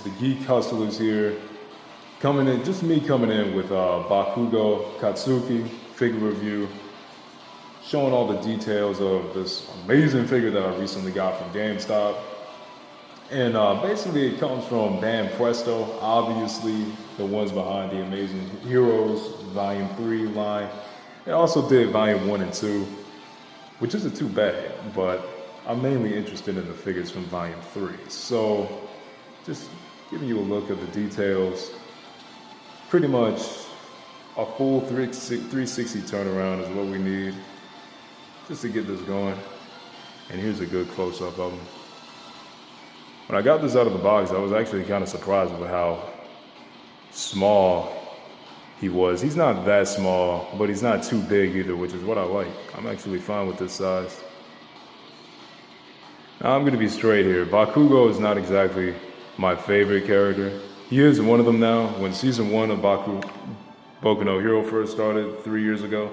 the Geek Hustlers here. Coming in, just me coming in with bakougo, katsuki, figure review. Showing all the details of this amazing figure that I recently got from GameStop. And basically it comes from Band Presto, obviously the ones behind the Amazing Heroes Volume 3 line. They also did Volume 1 and 2, which isn't too bad, but I'm mainly interested in the figures from Volume 3. So just giving you a look at the details. Pretty much a full 360 turnaround is what we need just to get this going. And here's a good close-up of him. When I got this out of the box, I was actually kind of surprised with how small he was. He's not that small, but he's not too big either, which is what I like. I'm actually fine with this size. Now, I'm going to be straight here. Bakougo is not exactly my favorite character. He is one of them now. When Season 1 of Boku no Hero first started 3 years ago,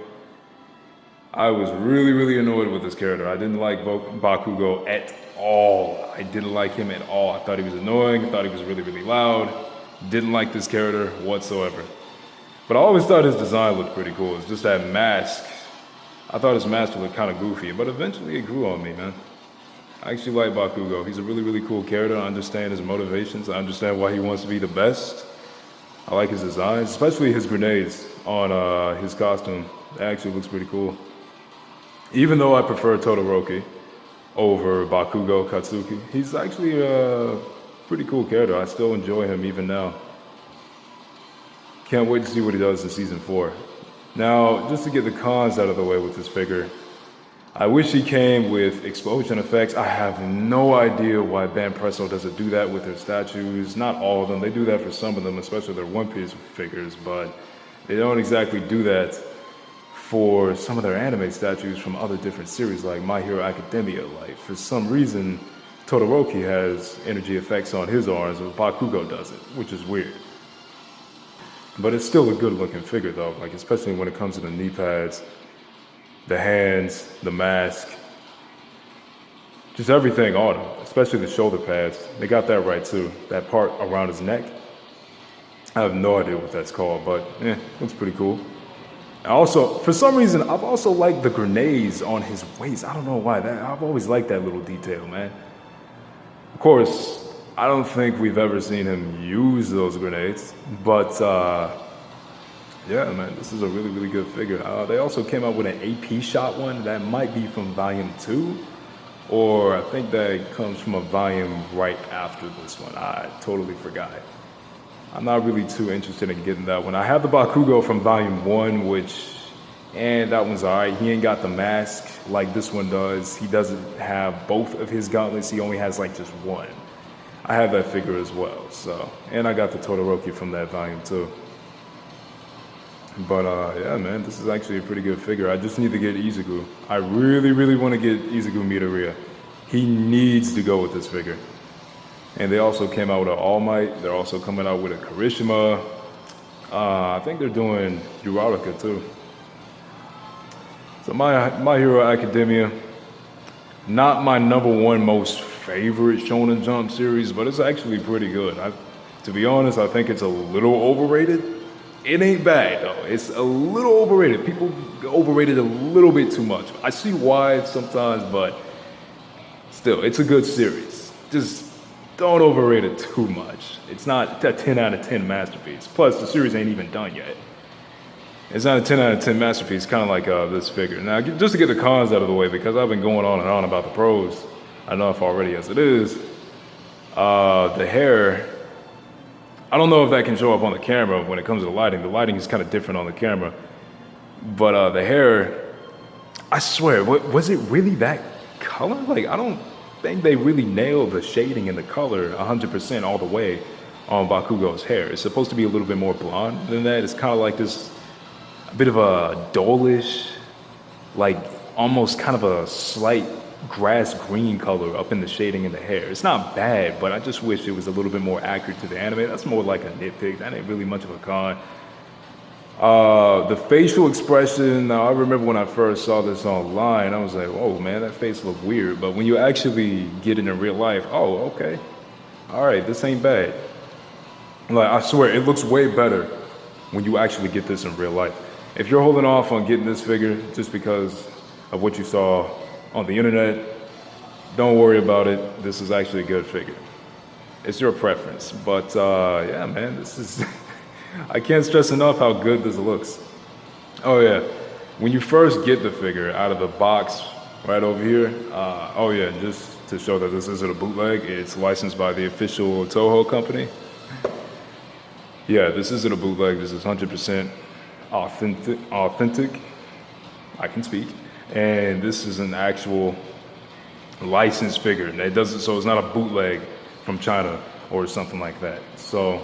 I was really annoyed with this character. I didn't like Bakougo at all. I didn't like him at all. I thought he was annoying. I thought he was really loud. Didn't like this character whatsoever. But I always thought his design looked pretty cool. It's just that mask. I thought his mask looked kind of goofy, but eventually it grew on me, man. I actually like Bakougo. He's a really cool character. I understand his motivations. I understand why he wants to be the best. I like his designs, especially his grenades on his costume. It actually looks pretty cool. Even though I prefer Todoroki over Bakougo Katsuki, he's actually a pretty cool character. I still enjoy him even now. Can't wait to see what he does in Season 4. Now, just to get the cons out of the way with this figure, I wish he came with explosion effects. I have no idea why Band Presto doesn't do that with their statues. Not all of them. They do that for some of them, especially their One Piece figures, but they don't exactly do that for some of their anime statues from other different series like My Hero Academia. Like, for some reason, Todoroki has energy effects on his arms, but Bakougo doesn't, which is weird. But it's still a good looking figure though, like especially when it comes to the knee pads, the hands, the mask, just everything on him, especially the shoulder pads. They got that right too. That part around his neck, I have no idea what that's called, but looks pretty cool. Also, for some reason, I've also liked the grenades on his waist. I don't know why. I've always liked that little detail, man. Of course, I don't think we've ever seen him use those grenades, but yeah, man, this is a really good figure. They also came out with an AP shot one that might be from Volume 2, or I think that comes from a volume right after this one. I totally forgot. I'm not really too interested in getting that one. I have the Bakougo from Volume 1, and that one's alright. He ain't got the mask like this one does. He doesn't have both of his gauntlets. He only has like just one. I have that figure as well, so. And I got the Todoroki from that Volume 2. But yeah, man, this is actually a pretty good figure. I just need to get Izuku. I really want to get Izuku Midoriya. He needs to go with this figure. And they also came out with an All Might. They're also coming out with a Kirishima. I think they're doing Uraraka too. So my Hero Academia, not my #1 most favorite Shonen Jump series, but it's actually pretty good. To be honest, I think it's a little overrated. It ain't bad though. It's a little overrated. People overrate it a little bit too much. I see why sometimes, but still, it's a good series. Just don't overrate it too much. It's not a 10 out of 10 masterpiece. Plus, the series ain't even done yet. It's not a 10 out of 10 masterpiece, kind of like this figure. Now, just to get the cons out of the way, because I've been going on and on about the pros, enough already as it is. The hair, I don't know if that can show up on the camera when it comes to the lighting. The lighting is kind of different on the camera. But the hair, I swear, was it really that color? Like, I don't think they really nailed the shading and the color 100% all the way on Bakugo's hair. It's supposed to be a little bit more blonde than that. It's kind of like this, a bit of a dullish, like almost kind of a slight grass green color up in the shading in the hair. It's not bad, but I just wish it was a little bit more accurate to the anime. That's more like a nitpick. That ain't really much of a con. The facial expression, now I remember when I first saw this online, I was like, oh man, that face looked weird. But when you actually get it in real life, oh, okay. All right, this ain't bad. Like, I swear, it looks way better when you actually get this in real life. If you're holding off on getting this figure just because of what you saw on the internet, don't worry about it. This is actually a good figure. It's your preference. But yeah, man, this is... I can't stress enough how good this looks. Oh yeah, when you first get the figure out of the box right over here, oh yeah, just to show that this isn't a bootleg, it's licensed by the official Toho company. Yeah, this isn't a bootleg, this is 100% authentic, I can speak, and this is an actual licensed figure. And it doesn't, so it's not a bootleg from China or something like that. So,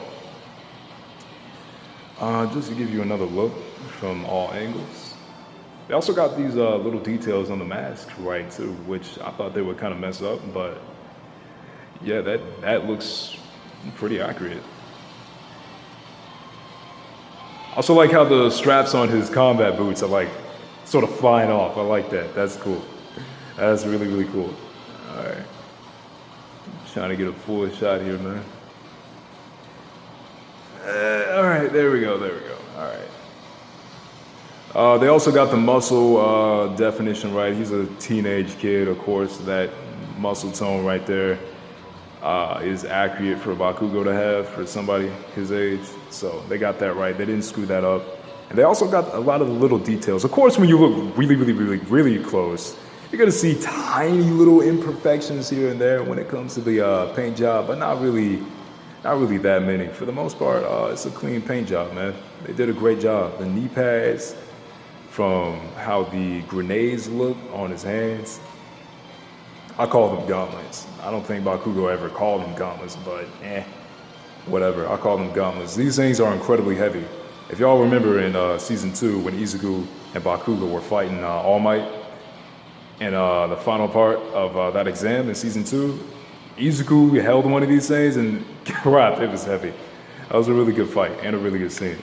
just to give you another look from all angles. They also got these little details on the mask, right, too, which I thought they would kind of mess up, but yeah, that looks pretty accurate. Also like how the straps on his combat boots are like sort of flying off. I like that. That's cool. That's really, really cool. All right. Trying to get a full shot here, man. All right, there we go. All right. They also got the muscle definition right. He's a teenage kid, of course. That muscle tone right there is accurate for a bakougo to have for somebody his age. So they got that right. They didn't screw that up. And they also got a lot of the little details. Of course, when you look really, really, really, really close, you're gonna see tiny little imperfections here and there when it comes to the paint job, but not really that many. For the most part, it's a clean paint job, man. They did a great job. The knee pads, from how the grenades look on his hands, I call them gauntlets. I don't think Bakougo ever called them gauntlets, but whatever. I call them gauntlets. These things are incredibly heavy. If y'all remember in season 2 when Izuku and Bakougo were fighting All Might in the final part of that exam in season 2, Izuku held one of these things and crap, it was heavy. That was a really good fight and a really good scene.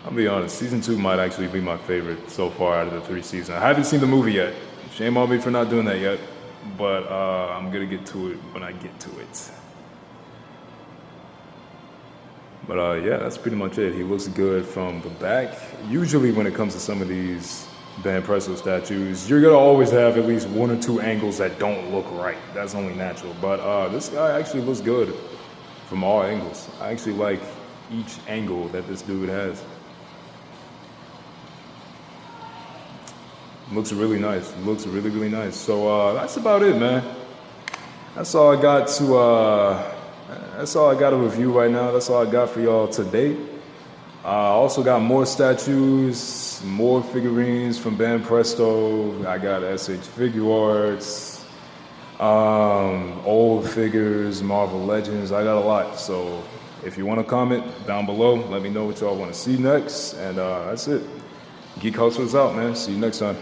I'll be honest, season 2 might actually be my favorite so far out of the 3 seasons. I haven't seen the movie yet. Shame on me for not doing that yet, but I'm gonna get to it when I get to it. But yeah, that's pretty much it. He looks good from the back. Usually when it comes to some of these Ben Presto statues, you're gonna always have at least 1 or 2 angles that don't look right. That's only natural. But this guy actually looks good from all angles. I actually like each angle that this dude has. Looks really nice. Looks really, really nice. So that's about it, man. That's all I got to. That's all I got to review right now. That's all I got for y'all today. I also got more statues, more figurines from Ben Presto. I got SH Figure Arts, old figures, Marvel Legends. I got a lot. So if you want to comment down below, let me know what y'all want to see next. And that's it. Geek Hustlers out, man. See you next time.